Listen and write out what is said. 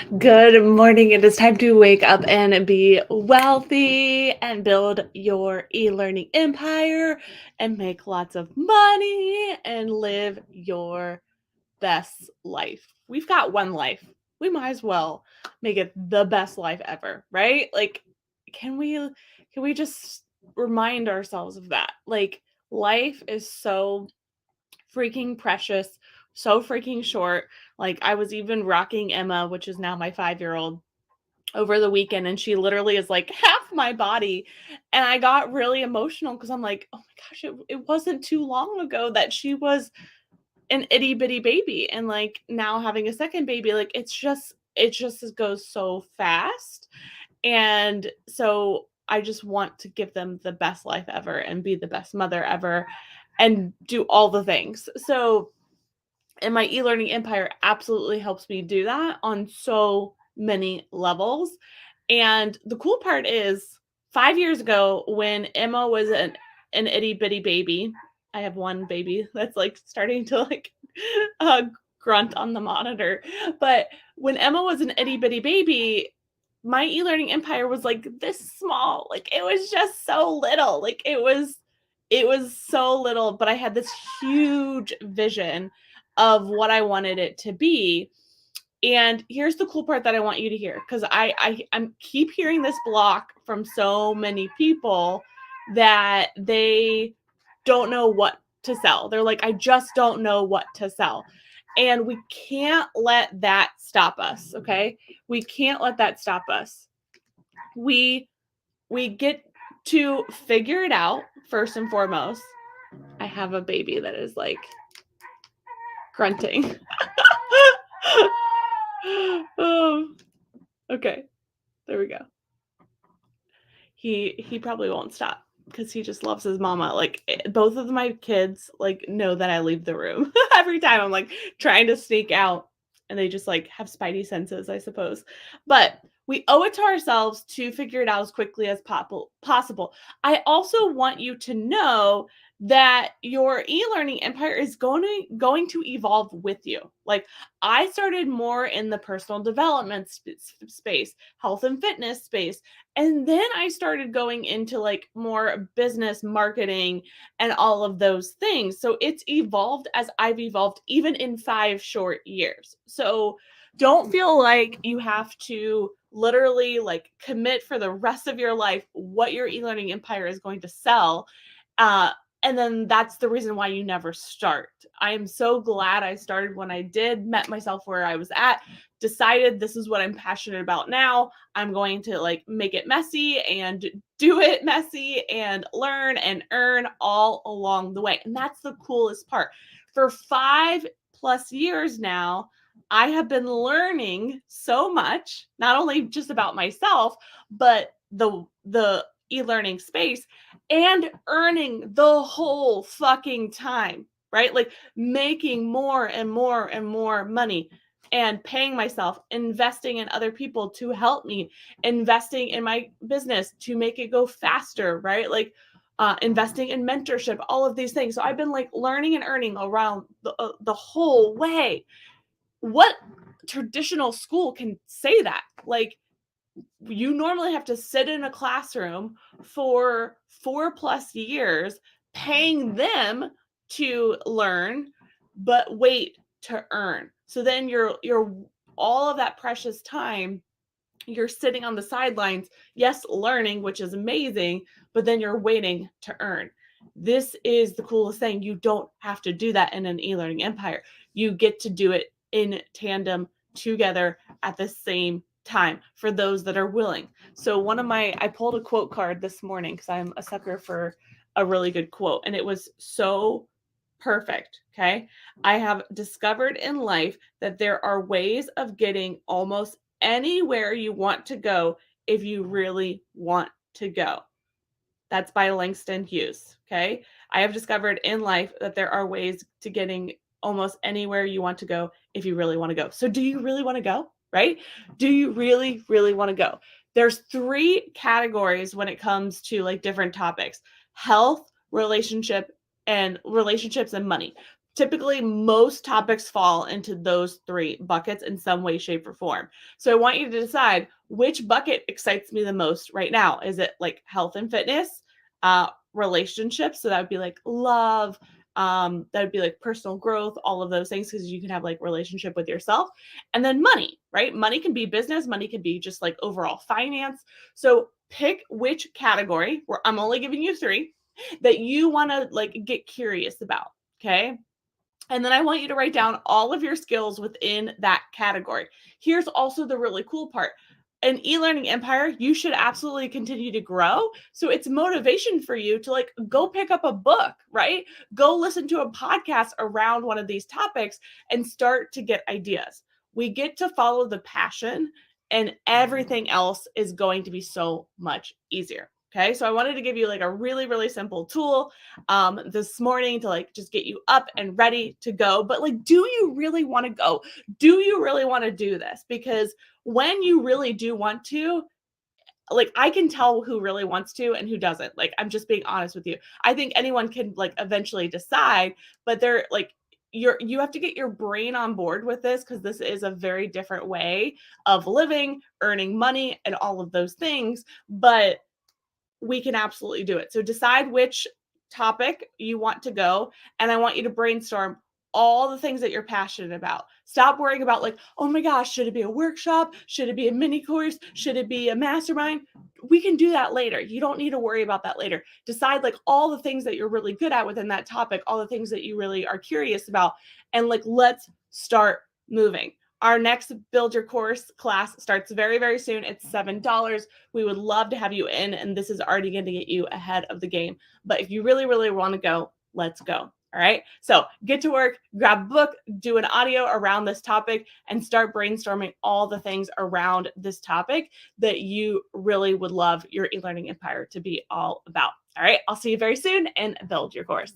Good morning. It is time to wake up and be wealthy and build your e-learning empire and make lots of money and live your best life. We've got one life. We might as well make it the best life ever, right? Like can we just remind ourselves of that? Like life is so freaking precious, so freaking short. Like I was even rocking Emma, which is now my 5-year-old, over the weekend, and she literally is like half my body. And I got really emotional because I'm like, oh my gosh, it wasn't too long ago that she was an itty bitty baby. And like now having a second baby, like it just goes so fast. And so I just want to give them the best life ever and be the best mother ever and do all the things. So and my e-learning empire absolutely helps me do that on so many levels. And the cool part is 5 years ago when Emma was an itty bitty baby, I have one baby that's like starting to like uh, grunt on the monitor. But when Emma was an itty bitty baby, my e-learning empire was like this small. Like it was just so little. Like it was so little, but I had this huge vision of what I wanted it to be. And here's the cool part that I want you to hear, because I'm keep hearing this block from so many people that they don't know what to sell. They're like, I just don't know what to sell. And we can't let that stop us, okay? We can't let that stop us. We get to figure it out first and foremost. I have a baby that is like grunting. Oh, okay. There we go. He probably won't stop because he just loves his mama. Like both of my kids like know that I leave the room every time I'm like trying to sneak out, and they just like have spidey senses, I suppose. But we owe it to ourselves to figure it out as quickly as possible. I also want you to know that your e-learning empire is going to evolve with you. Like I started more in the personal development space, health and fitness space, and then I started going into like more business marketing and all of those things. So it's evolved as I've evolved even in 5 short years. So don't feel like you have to literally like commit for the rest of your life what your e-learning empire is going to sell. Uh, and then that's the reason why you never start. I am so glad I started when I did, met myself where I was at, decided this is what I'm passionate about now. I'm going to like make it messy and do it messy and learn and earn all along the way. And that's the coolest part. For 5+ years now, I have been learning so much, not only just about myself, but the e-learning space, and earning the whole fucking time, right? Like making more and more and more money and paying myself, investing in other people to help me, investing in my business to make it go faster, right? Like investing in mentorship, all of these things. So I've been like learning and earning around the whole way. What traditional school can say that? Like you normally have to sit in a classroom for 4+ years paying them to learn, but wait to earn. So then you're all of that precious time you're sitting on the sidelines, yes, learning, which is amazing, but then you're waiting to earn. This is the coolest thing. You don't have to do that in an e-learning empire. You get to do it in tandem together at the same time for those that are willing. So I pulled a quote card this morning because I'm a sucker for a really good quote, and it was so perfect. Okay. I have discovered in life that there are ways of getting almost anywhere you want to go if you really want to go. That's by Langston Hughes. Okay. I have discovered in life that there are ways to getting almost anywhere you want to go if you really want to go. So, do you really want to go? Right? Do you really, really want to go? There's 3 categories when it comes to like different topics: health, relationships, and money. Typically, most topics fall into those three buckets in some way, shape, or form. So I want you to decide which bucket excites me the most right now. Is it like health and fitness, relationships? So that would be like love, that would be like personal growth, all of those things, because you can have like relationship with yourself. And then money, right? Money can be business, money can be just like overall finance. So pick which category, where I'm only giving you three, that you want to like get curious about. Okay. And then I want you to write down all of your skills within that category. Here's also the really cool part. An e-learning empire, you should absolutely continue to grow. So it's motivation for you to like go pick up a book, right? Go listen to a podcast around one of these topics and start to get ideas. We get to follow the passion, and everything else is going to be so much easier. Okay, so I wanted to give you like a really, really simple tool this morning to like just get you up and ready to go. But like, do you really want to go? Do you really want to do this? Because when you really do want to, like, I can tell who really wants to and who doesn't. Like, I'm just being honest with you. I think anyone can like eventually decide, but they're like, you have to get your brain on board with this, because this is a very different way of living, earning money, and all of those things. But we can absolutely do it. So decide which topic you want to go, and I want you to brainstorm all the things that you're passionate about. Stop worrying about like, oh my gosh, should it be a workshop? Should it be a mini course? Should it be a mastermind? We can do that later. You don't need to worry about that later. Decide like all the things that you're really good at within that topic, all the things that you really are curious about, and like, let's start moving. Our next Build Your Course class starts very, very soon. It's $7. We would love to have you in, and this is already going to get you ahead of the game. But if you really, really want to go, let's go. All right. So get to work, grab a book, do an audio around this topic, and start brainstorming all the things around this topic that you really would love your e-learning empire to be all about. All right. I'll see you very soon, and build your course.